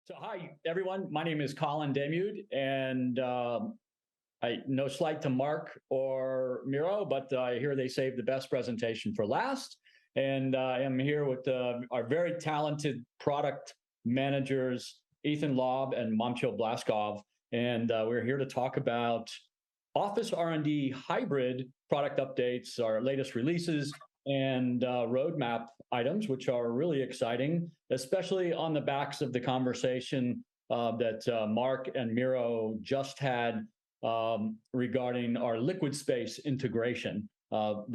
So, hi, everyone. My name is Colin Daymore, and I no slight to Mark or Miro, but I hear they saved the best presentation for last. And I am here with our very talented product managers, Ethan Laub and Momchil Blaskov. And we're here to talk about Office R&D Hybrid product updates, our latest releases, and roadmap items, which are really exciting, especially on the backs of the conversation that Mark and Miro just had regarding our liquid space integration. I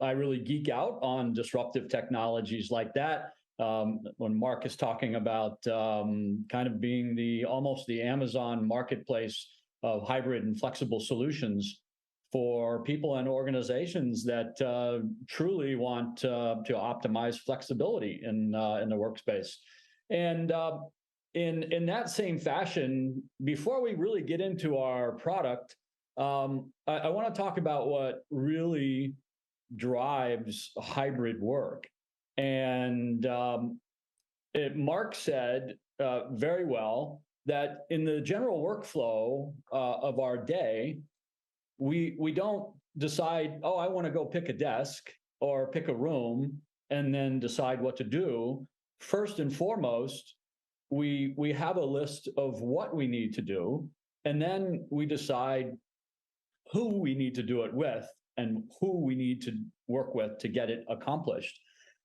really geek out on disruptive technologies like that. When Mark is talking about kind of being almost the Amazon marketplace of hybrid and flexible solutions for people and organizations that truly want to optimize flexibility in the workspace. And in that same fashion, before we really get into our product, I want to talk about what really drives hybrid work. And Mark said very well that in the general workflow of our day, we don't decide, oh, I want to go pick a desk or pick a room and then decide what to do. First and foremost, we have a list of what we need to do, and then we decide who we need to do it with and who we need to work with to get it accomplished.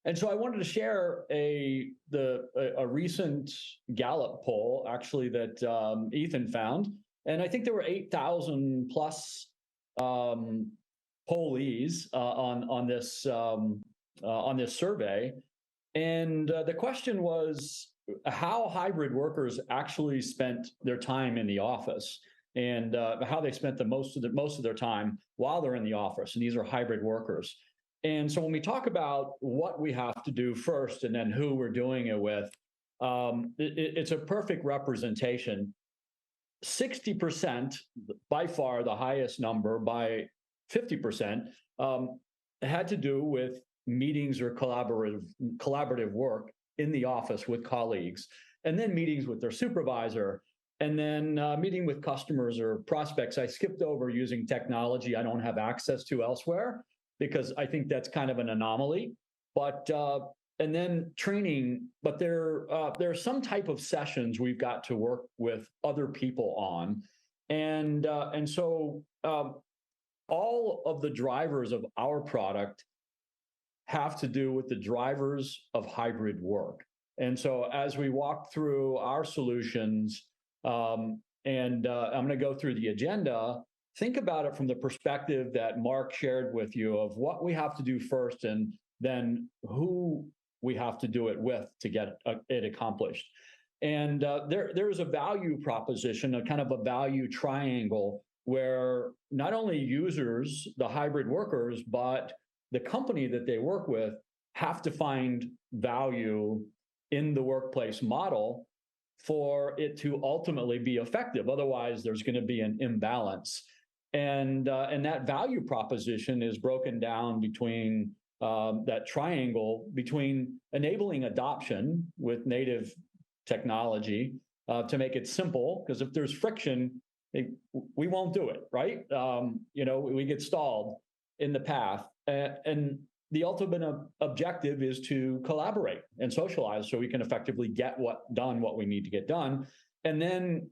And so I wanted to share a recent Gallup poll, actually, that Ethan found. And I think there were 8,000 plus pollees on this survey, and the question was how hybrid workers actually spent their time in the office, and how they spent most of their time while they're in the office. And these are hybrid workers. And so when we talk about what we have to do first and then who we're doing it with, it's a perfect representation. 60%, by far the highest number, by 50%, had to do with meetings or collaborative work in the office with colleagues, and then meetings with their supervisor, and then meeting with customers or prospects. I skipped over using technology I don't have access to elsewhere, because I think that's kind of an anomaly. But and then training, but there's some type of sessions we've got to work with other people on, and so all of the drivers of our product have to do with the drivers of hybrid work. And so as we walk through our solutions, and I'm going to go through the agenda, think about it from the perspective that Mark shared with you of what we have to do first, and then who we have to do it with to get it accomplished. And there's a value proposition, a kind of a value triangle, where not only users, the hybrid workers, but the company that they work with have to find value in the workplace model for it to ultimately be effective. Otherwise, there's going to be an imbalance. And that value proposition is broken down between that triangle between enabling adoption with native technology to make it simple, because if there's friction, we won't do it, right? We get stalled in the path. And the ultimate objective is to collaborate and socialize so we can effectively get what we need to get done. And then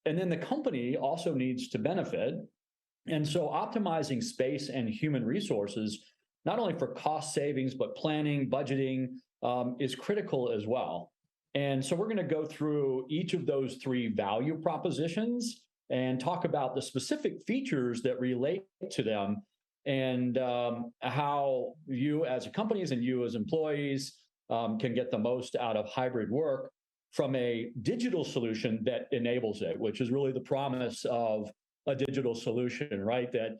the company also needs to benefit. And so optimizing space and human resources, not only for cost savings, but planning, budgeting, is critical as well. And so we're going to go through each of those three value propositions and talk about the specific features that relate to them, and how you as companies and you as employees can get the most out of hybrid work from a digital solution that enables it, which is really the promise of a digital solution, right? That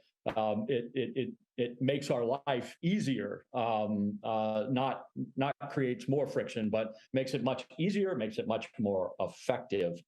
it makes our life easier, not creates more friction, but makes it much easier, makes it much more effective.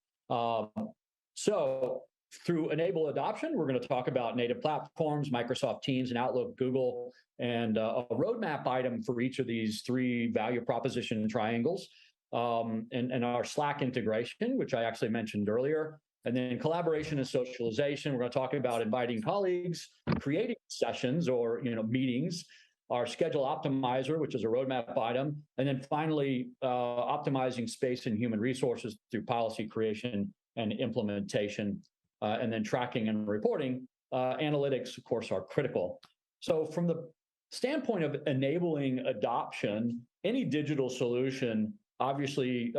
So through enable adoption, we're going to talk about native platforms, Microsoft Teams and Outlook, Google, and a roadmap item for each of these three value proposition triangles. and our Slack integration, which I actually mentioned earlier. And then collaboration and socialization. We're going to talk about inviting colleagues, creating sessions or meetings, our schedule optimizer, which is a roadmap item, and then finally optimizing space and human resources through policy creation and implementation, and then tracking and reporting. Analytics, of course, are critical. So from the standpoint of enabling adoption, any digital solution obviously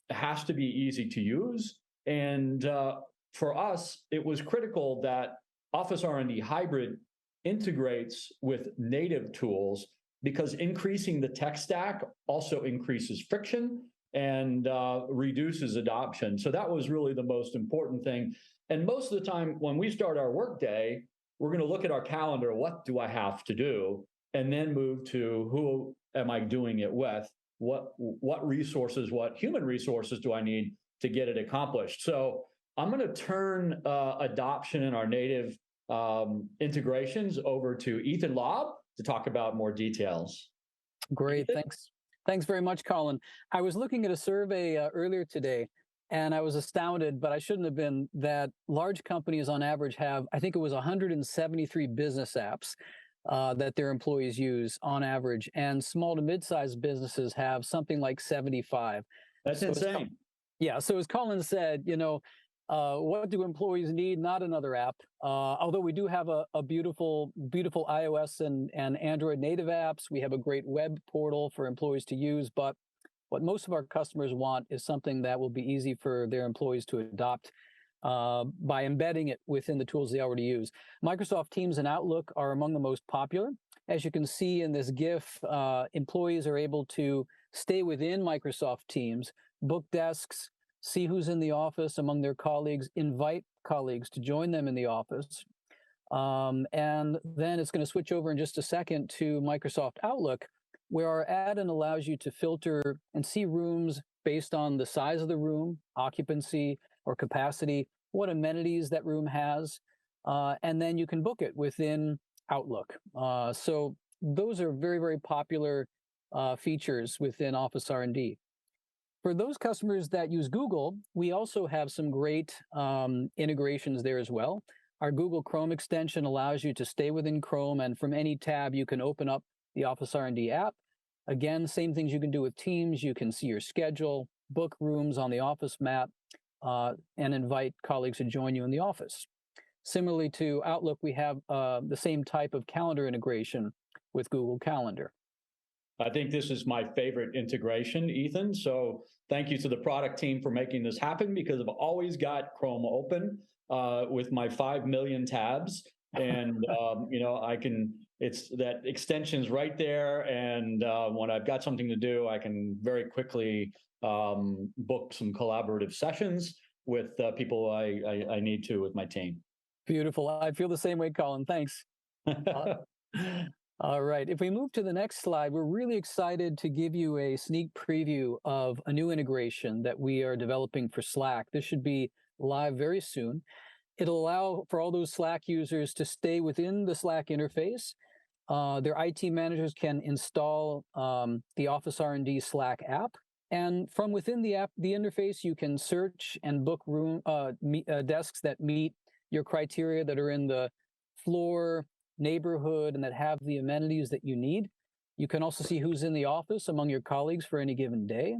has to be easy to use. And for us, it was critical that OfficeRnD Hybrid integrates with native tools, because increasing the tech stack also increases friction and reduces adoption. So that was really the most important thing. And most of the time when we start our workday, we're going to look at our calendar, what do I have to do? And then move to who am I doing it with? What resources, what human resources do I need to get it accomplished? So I'm going to turn adoption in our native integrations over to Ethan Laub to talk about more details. Great, Ethan? thanks. Thanks very much, Colin. I was looking at a survey earlier today, and I was astounded, but I shouldn't have been, that large companies on average have, I think it was 173 business apps that their employees use on average, and small to mid-sized businesses have something like 75. That's insane. Yeah, so as Colin said, what do employees need? Not another app. Although we do have a beautiful iOS and Android native apps. We have a great web portal for employees to use. But what most of our customers want is something that will be easy for their employees to adopt by embedding it within the tools they already use. Microsoft Teams and Outlook are among the most popular. As you can see in this GIF, employees are able to stay within Microsoft Teams, book desks, see who's in the office among their colleagues, invite colleagues to join them in the office. And then it's going to switch over in just a second to Microsoft Outlook, where our add-in allows you to filter and see rooms based on the size of the room, occupancy or capacity, what amenities that room has, and then you can book it within Outlook. So those are very, very popular features within OfficeRnD. For those customers that use Google, we also have some great integrations there as well. Our Google Chrome extension allows you to stay within Chrome, and from any tab, you can open up the OfficeRnD app. Again, same things you can do with Teams. You can see your schedule, book rooms on the Office map, and invite colleagues to join you in the office. Similarly to Outlook, we have the same type of calendar integration with Google Calendar. I think this is my favorite integration, Ethan. So thank you to the product team for making this happen, because I've always got Chrome open with my 5 million tabs. And, it's that extension's right there. And when I've got something to do, I can very quickly book some collaborative sessions with people I need to with my team. Beautiful. I feel the same way, Colin. Thanks. All right. If we move to the next slide, we're really excited to give you a sneak preview of a new integration that we are developing for Slack. This should be live very soon. It'll allow for all those Slack users to stay within the Slack interface. Their IT managers can install the OfficeRnD Slack app. And from within the app, the interface, you can search and book desks that meet your criteria, that are in the floor, neighborhood, and that have the amenities that you need. You can also see who's in the office among your colleagues for any given day.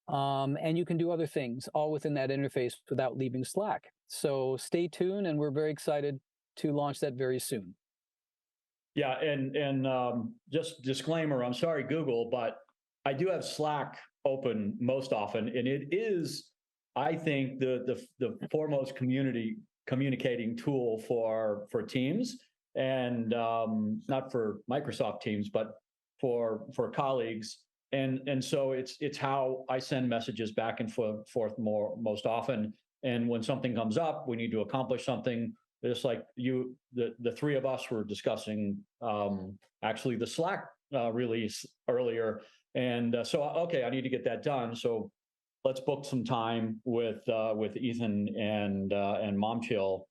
And you can do other things all within that interface without leaving Slack. So stay tuned, and we're very excited to launch that very soon. Yeah, and just disclaimer, I'm sorry, Google, but I do have Slack open most often, and it is, I think, the foremost communicating tool for Teams, and not for Microsoft Teams, but for colleagues. And so it's how I send messages back and forth most often. And when something comes up, we need to accomplish something. Just like the three of us were discussing actually the Slack release earlier. And so, okay, I need to get that done. So let's book some time with Ethan and Momchil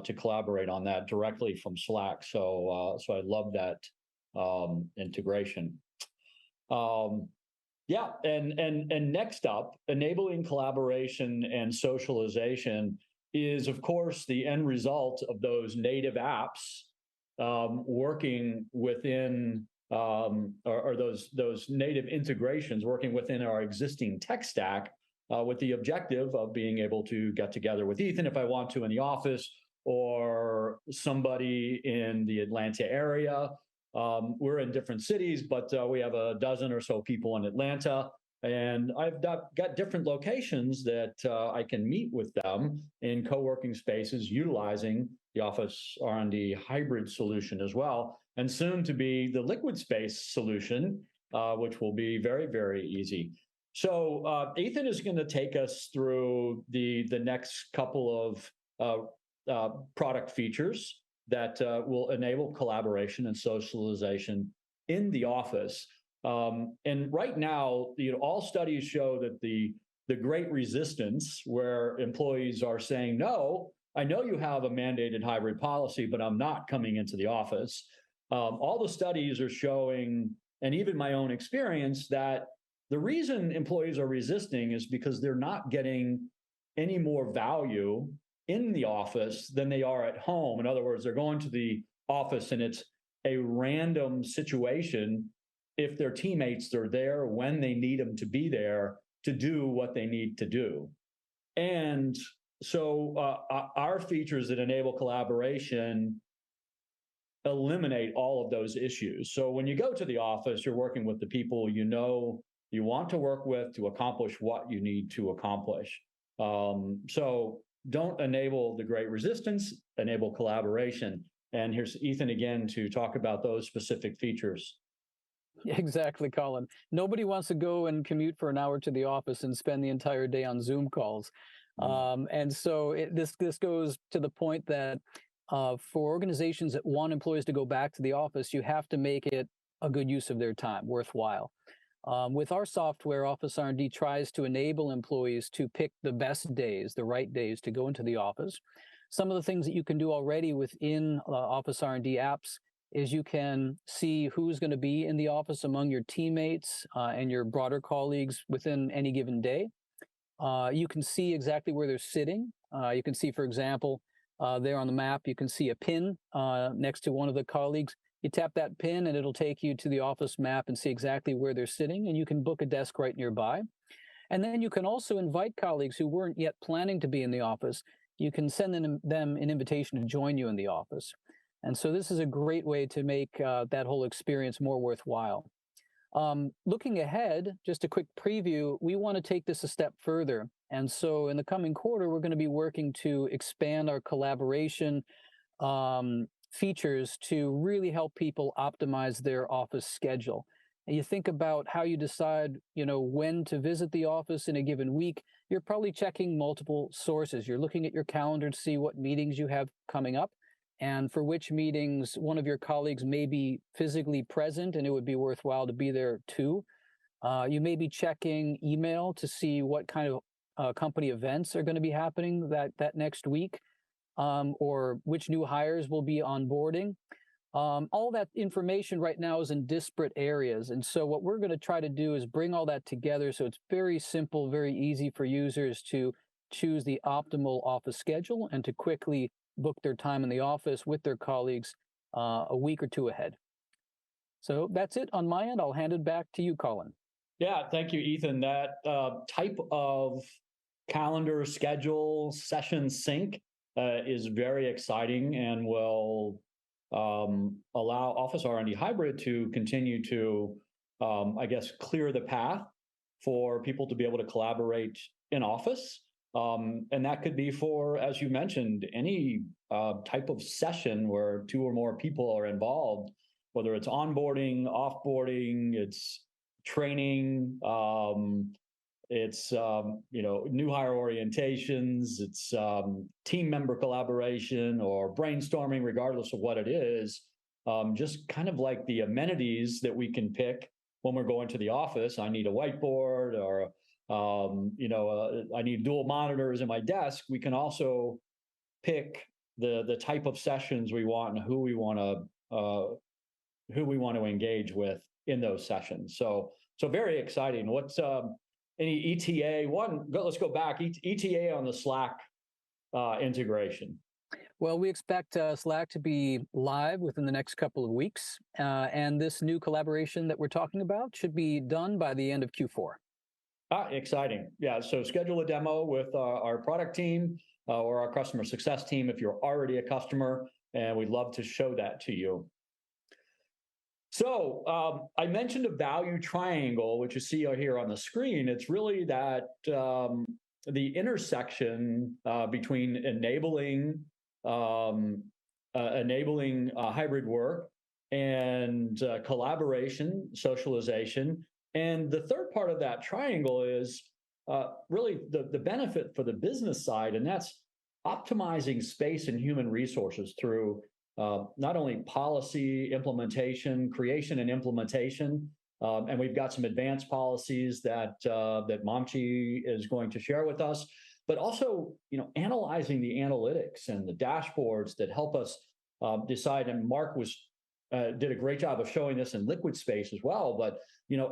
to collaborate on that directly from Slack. So I love that integration. Yeah, and next up, enabling collaboration and socialization is, of course, the end result of those native apps working within, or those native integrations working within our existing tech stack, with the objective of being able to get together with Ethan if I want to in the office, or somebody in the Atlanta area. We're in different cities, but we have a dozen or so people in Atlanta. And I've got different locations that I can meet with them in co-working spaces utilizing the OfficeRnD Hybrid solution as well, and soon to be the liquid space solution, which will be very, very easy. So Ethan is going to take us through the next couple of product features that will enable collaboration and socialization in the office. And right now, all studies show that the great resistance, where employees are saying, no, I know you have a mandated hybrid policy, but I'm not coming into the office. All the studies are showing, and even my own experience, that the reason employees are resisting is because they're not getting any more value in the office than they are at home. In other words, they're going to the office and it's a random situation if their teammates are there when they need them to be there to do what they need to do. And so our features that enable collaboration eliminate all of those issues. So when you go to the office, you're working with the people you want to work with to accomplish what you need to accomplish. So don't enable the great resistance, enable collaboration. And here's Ethan again to talk about those specific features. Exactly, Colin. Nobody wants to go and commute for an hour to the office and spend the entire day on Zoom calls. And so this goes to the point that for organizations that want employees to go back to the office, you have to make it a good use of their time, worthwhile. With our software, OfficeRnD tries to enable employees to pick the best days, the right days to go into the office. Some of the things that you can do already within OfficeRnD apps is you can see who's going to be in the office among your teammates and your broader colleagues within any given day. You can see exactly where they're sitting. You can see, for example, there on the map, you can see a pin next to one of the colleagues. You tap that pin and it'll take you to the office map and see exactly where they're sitting, and you can book a desk right nearby. And then you can also invite colleagues who weren't yet planning to be in the office. You can send them an invitation to join you in the office. And so this is a great way to make that whole experience more worthwhile. Looking ahead, just a quick preview, we want to take this a step further. And so in the coming quarter, we're going to be working to expand our collaboration features to really help people optimize their office schedule. And you think about how you decide, when to visit the office in a given week. You're probably checking multiple sources. You're looking at your calendar to see what meetings you have coming up, and for which meetings one of your colleagues may be physically present, and it would be worthwhile to be there too. You may be checking email to see what kind of company events are going to be happening that next week. Or which new hires will be onboarding. All that information right now is in disparate areas. And so what we're going to try to do is bring all that together so it's very simple, very easy for users to choose the optimal office schedule and to quickly book their time in the office with their colleagues a week or two ahead. So that's it on my end. I'll hand it back to you, Colin. Yeah, thank you, Ethan. That type of calendar, schedule, session sync is very exciting and will allow OfficeRnD Hybrid to continue to, clear the path for people to be able to collaborate in office. And that could be for, as you mentioned, any type of session where two or more people are involved, whether it's onboarding, offboarding, it's training, it's new hire orientations, it's team member collaboration or brainstorming, regardless of what it is. Just kind of like the amenities that we can pick when we're going to the office. I need a whiteboard, or I need dual monitors in my desk. We can also pick the type of sessions we want and who we want to engage with in those sessions. So So very exciting. What's any ETA? Let's go back. ETA on the Slack integration. Well, we expect Slack to be live within the next couple of weeks, and this new collaboration that we're talking about should be done by the end of Q4. Exciting. Yeah, so schedule a demo with our product team or our customer success team if you're already a customer, and we'd love to show that to you. So I mentioned a value triangle, which you see here on the screen. It's really that the intersection between enabling hybrid work and collaboration, socialization. And the third part of that triangle is really the benefit for the business side, and that's optimizing space and human resources through not only policy implementation, creation and implementation, and we've got some advanced policies that Momchil is going to share with us, but also analyzing the analytics and the dashboards that help us decide. And Mark did a great job of showing this in liquid space as well. But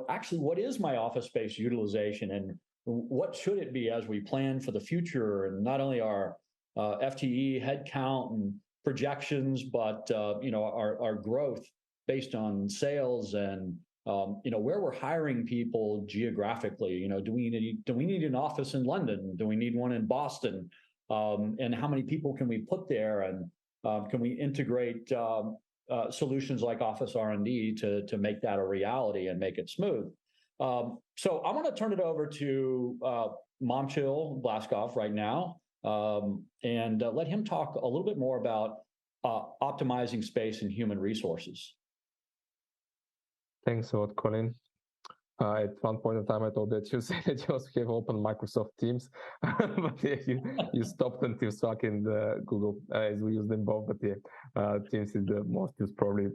actually, what is my office space utilization, and what should it be as we plan for the future, and not only our FTE headcount and projections, but our growth based on sales and where we're hiring people geographically. Do we need an office in London? Do we need one in Boston? And how many people can we put there? And can we integrate solutions like OfficeRnD to make that a reality and make it smooth? So I want to turn it over to Momchil Blaskov right now, and let him talk a little bit more about optimizing space and human resources. Thanks a lot, Colin. At one point in time, I thought that you said that you also have open Microsoft Teams, but yeah, you stopped until Slack and Google, as we use them both. But yeah, Teams is the most used probably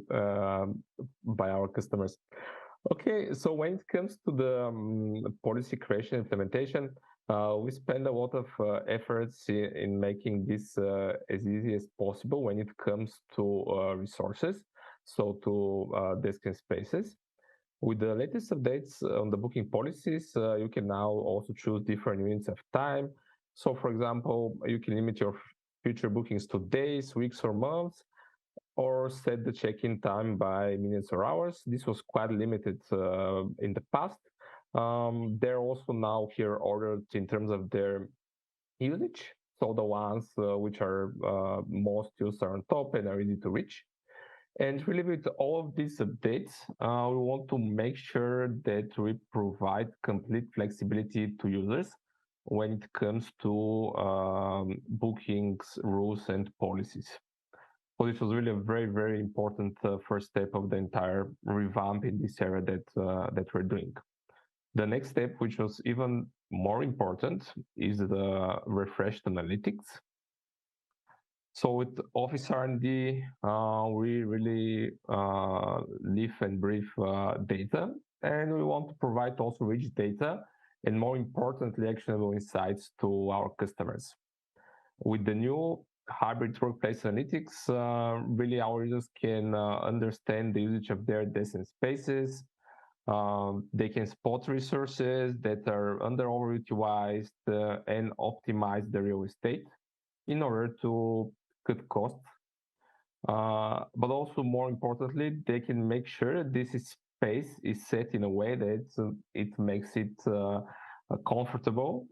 by our customers. Okay, so when it comes to the policy creation implementation, we spend a lot of efforts in making this as easy as possible when it comes to resources, so to desk and spaces. With the latest updates on the booking policies, you can now also choose different units of time. So, for example, you can limit your future bookings to days, weeks, or months, or set the check-in time by minutes or hours. This was quite limited in the past. They're also now here ordered in terms of their usage. So the ones which are most used are on top and are easy to reach. And really, with all of these updates, we want to make sure that we provide complete flexibility to users when it comes to bookings, rules, and policies. So this was really a very, very important first step of the entire revamp in this area that we're doing. The next step, which was even more important, is the refreshed analytics. So with OfficeRnD, we really live and breathe data, and we want to provide also rich data and, more importantly, actionable insights to our customers. With the new hybrid workplace analytics, really our users can understand the usage of their desks and spaces. They can spot resources that are underutilized and optimize the real estate in order to cut costs. But also, more importantly, they can make sure this space is set in a way that it makes it comfortable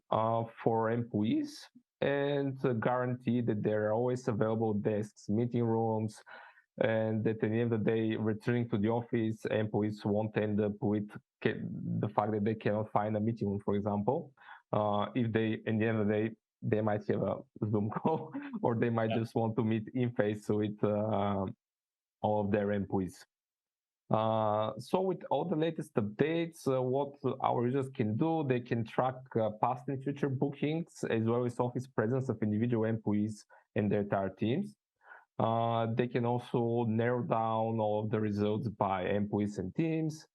for employees, and guarantee that there are always available desks, meeting rooms, and that at the end of the day, returning to the office, employees won't end up with the fact that they cannot find a meeting room, for example. If they, at the end of the day, they might have a Zoom call, or they might just want to meet in face with all of their employees. So with all the latest updates, what our users can do, they can track past and future bookings, as well as office presence of individual employees and their entire teams. They can also narrow down all of the results by employees and teams.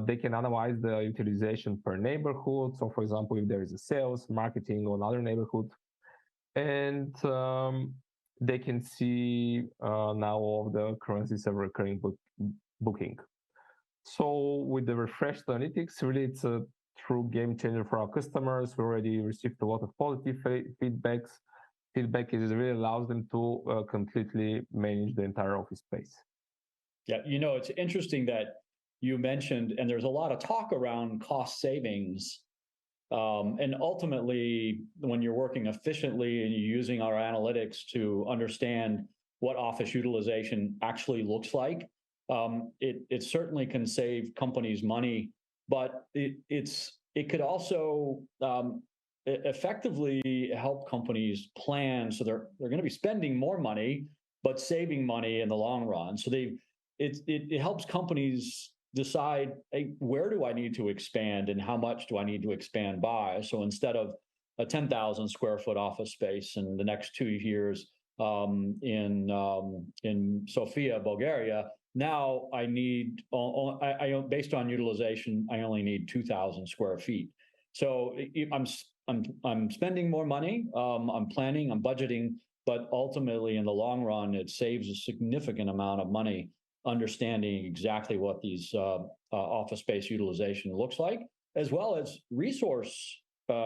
They can analyze the utilization per neighborhood. So, for example, if there is a sales, marketing, or another neighborhood, and they can see now all of the currencies of recurring booking. So with the refreshed analytics, really it's a true game changer for our customers. We already received a lot of positive feedbacks. Feedback is really allows them to completely manage the entire office space. Yeah, it's interesting that you mentioned, and there's a lot of talk around cost savings. And ultimately, when you're working efficiently and you're using our analytics to understand what office utilization actually looks like, it certainly can save companies money, but it could also effectively help companies plan, so they're going to be spending more money but saving money in the long run. So it helps companies decide, hey, where do I need to expand and how much do I need to expand by? So instead of a 10,000 square foot office space in the next 2 years in Sofia, Bulgaria, now I need, based on utilization, I only need 2,000 square feet. So I'm spending more money, I'm planning, I'm budgeting, but ultimately in the long run, it saves a significant amount of money understanding exactly what these office space utilization looks like, as well as resource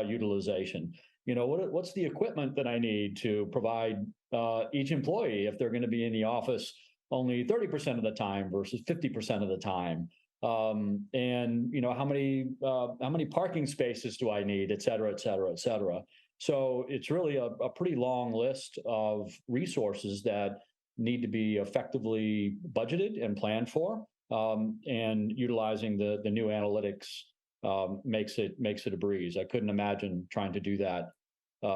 utilization. What's the equipment that I need to provide each employee if they're going to be in the office only 30% of the time versus 50% of the time? And how many parking spaces do I need, et cetera, et cetera, et cetera. So it's really a pretty long list of resources that need to be effectively budgeted and planned for, and utilizing the new analytics makes it a breeze. I couldn't imagine trying to do that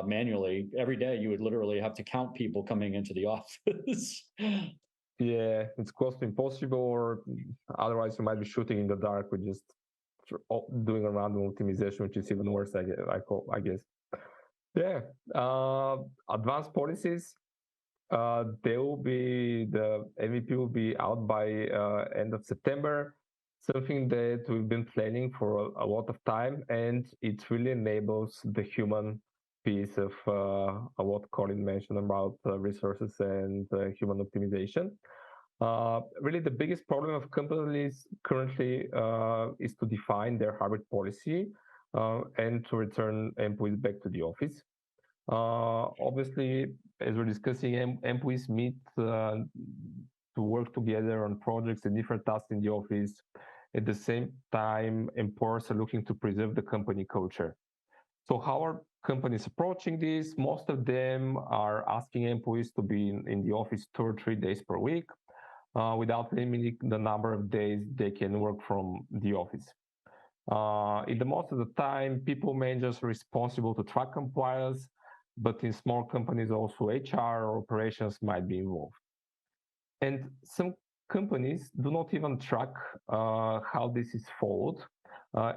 manually. Every day you would literally have to count people coming into the office. Yeah, it's close to impossible, or otherwise you might be shooting in the dark with just doing a random optimization, which is even worse, I guess. Yeah, advanced policies. The MVP will be out by end of September, something that we've been planning for a lot of time, and it really enables the human piece of what Colin mentioned about resources and human optimization. Really, the biggest problem of companies currently is to define their hybrid policy and to return employees back to the office. Obviously, as we're discussing, employees meet to work together on projects and different tasks in the office. At the same time, employers are looking to preserve the company culture. So how are companies approaching this? Most of them are asking employees to be in the office 2 or 3 days per week without limiting the number of days they can work from the office. In the most of the time, people managers are responsible to track compliance, but in small companies also HR or operations might be involved. And some companies do not even track how this is followed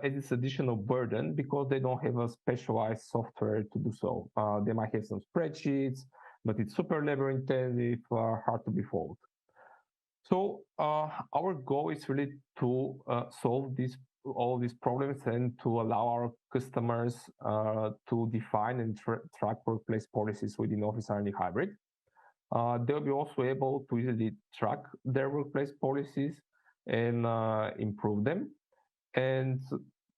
as it's additional burden because they don't have a specialized software to do so. They might have some spreadsheets, but it's super labor intensive, hard to be followed. So our goal is really to solve all these problems and to allow our customers to define and track workplace policies within OfficeRnD Hybrid. They'll be also able to easily track their workplace policies and improve them. And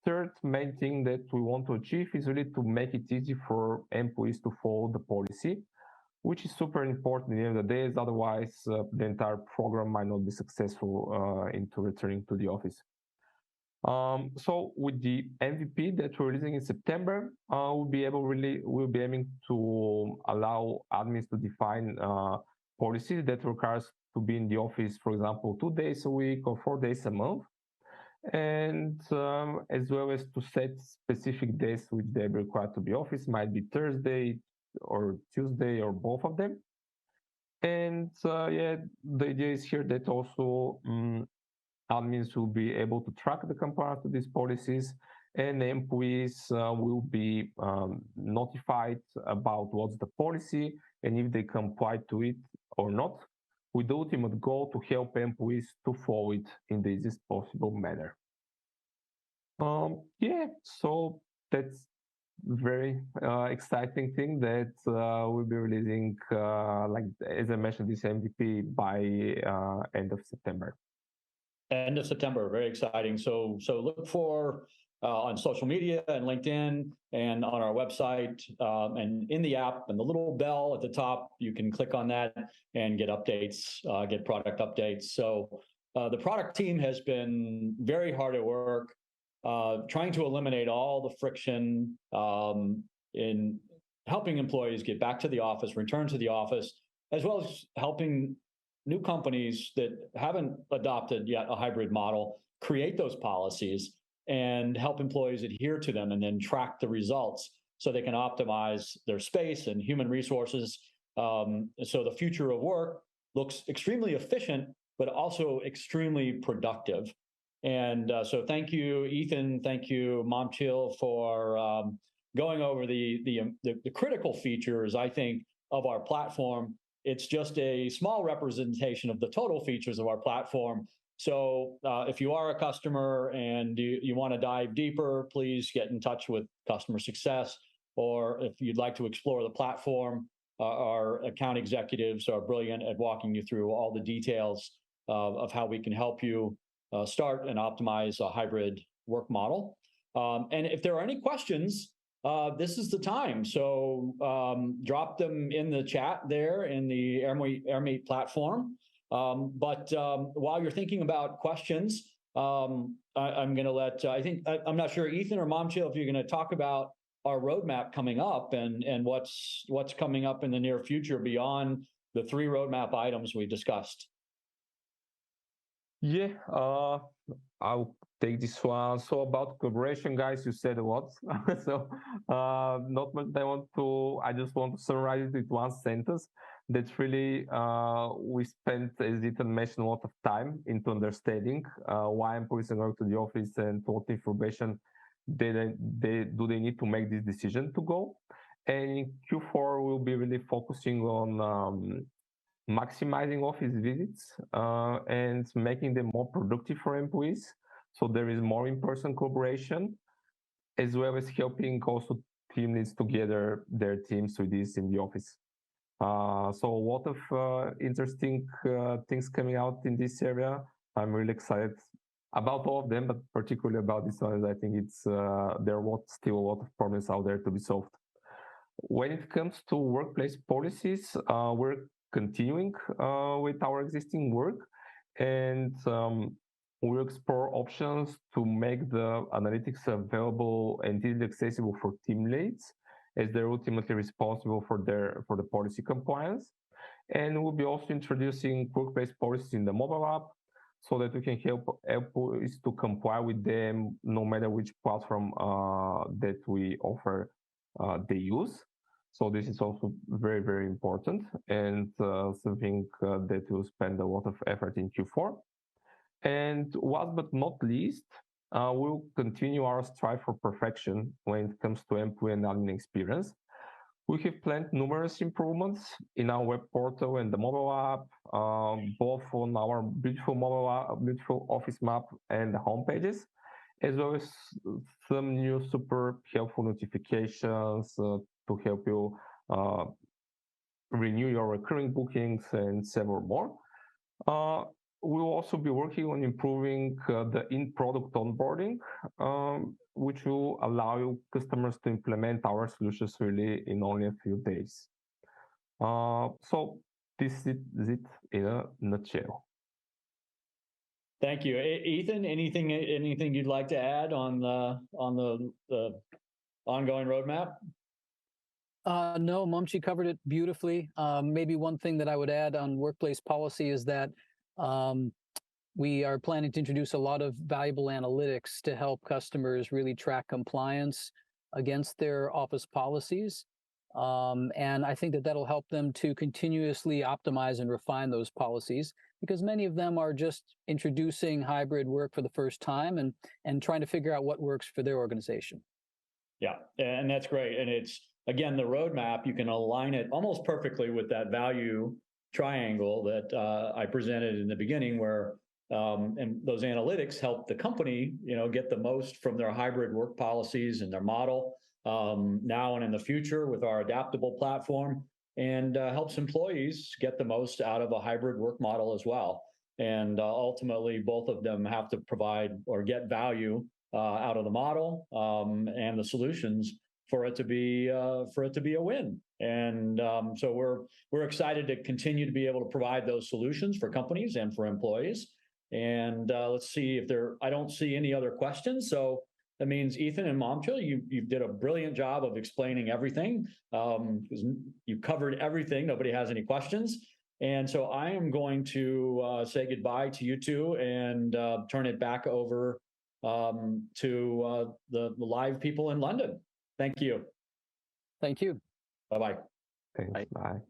third main thing that we want to achieve is really to make it easy for employees to follow the policy, which is super important in the end of the day. Otherwise, the entire program might not be successful into returning to the office. So with the MVP that we're releasing in September, we'll be aiming to allow admins to define policies that requires to be in the office, for example, 2 days a week or 4 days a month, and as well as to set specific days which they're required to be office, might be Thursday or Tuesday or both of them. And yeah, the idea is here that also admins will be able to track the compliance to these policies, and employees will be notified about what's the policy and if they comply to it or not, with the ultimate goal to help employees to follow it in the easiest possible manner. Yeah, so that's very exciting thing that we'll be releasing, like as I mentioned, this MVP by end of September. End of September, very exciting. So look for on social media and LinkedIn and on our website and in the app and the little bell at the top. You can click on that and get updates, get product updates. So the product team has been very hard at work trying to eliminate all the friction in helping employees get back to the office, return to the office, as well as helping new companies that haven't adopted yet a hybrid model create those policies and help employees adhere to them and then track the results so they can optimize their space and human resources. So the future of work looks extremely efficient, but also extremely productive. And so thank you, Ethan. Thank you, Momchil, for going over the critical features, I think, of our platform. It's just a small representation of the total features of our platform. So if you are a customer and you want to dive deeper, please get in touch with customer success. Or if you'd like to explore the platform, our account executives are brilliant at walking you through all the details of how we can help you start and optimize a hybrid work model. And if there are any questions, this is the time. So drop them in the chat there in the AirMeet platform. But while you're thinking about questions, I'm going to let, I'm not sure, Ethan or Momchil, if you're going to talk about our roadmap coming up and what's coming up in the near future beyond the 3 roadmap items we discussed. Yeah, I'll take this one. So about collaboration, guys, you said a lot. So not much I just want to summarize it with one sentence. That's really, we spent, as Ethan mentioned, a lot of time into understanding why employees are going to the office and what information they need to make this decision to go. And in Q4, we'll be really focusing on maximizing office visits and making them more productive for employees. So there is more in-person collaboration, as well as helping also team leads to gather their teams with this in the office. So a lot of interesting things coming out in this area. I'm really excited about all of them, but particularly about this one, I think it's there are still a lot of problems out there to be solved. When it comes to workplace policies, we're continuing with our existing work, and we'll explore options to make the analytics available and easily accessible for team leads, as they're ultimately responsible for the policy compliance. And we'll be also introducing workplace policies in the mobile app, so that we can help employees to comply with them, no matter which platform that we offer they use. So this is also very, very important, and something that will spend a lot of effort in Q4. And last but not least, we'll continue our strive for perfection when it comes to employee and admin experience. We have planned numerous improvements in our web portal and the mobile app, both on our beautiful mobile app, beautiful office map and the home pages, as well as some new super helpful notifications to help you renew your recurring bookings and several more. We'll also be working on improving the in-product onboarding, which will allow customers to implement our solutions really in only a few days. So this is it in a nutshell. Thank you, Ethan. Anything you'd like to add on the ongoing roadmap? No, Momchil covered it beautifully. Maybe one thing that I would add on workplace policy is that we are planning to introduce a lot of valuable analytics to help customers really track compliance against their office policies. And I think that that'll help them to continuously optimize and refine those policies, because many of them are just introducing hybrid work for the first time and trying to figure out what works for their organization. Yeah, and that's great. And it's, again, the roadmap, you can align it almost perfectly with that value triangle that I presented in the beginning, where and those analytics help the company, get the most from their hybrid work policies and their model now and in the future with our adaptable platform, and helps employees get the most out of a hybrid work model as well. And ultimately, both of them have to provide or get value out of the model and the solutions for it to be a win. And so we're excited to continue to be able to provide those solutions for companies and for employees. And let's see if I don't see any other questions. So that means Ethan and Momchil, you did a brilliant job of explaining everything. You covered everything. Nobody has any questions. And so I am going to say goodbye to you two and turn it back over to the live people in London. Thank you. Thank you. Bye-bye. Thanks. Bye.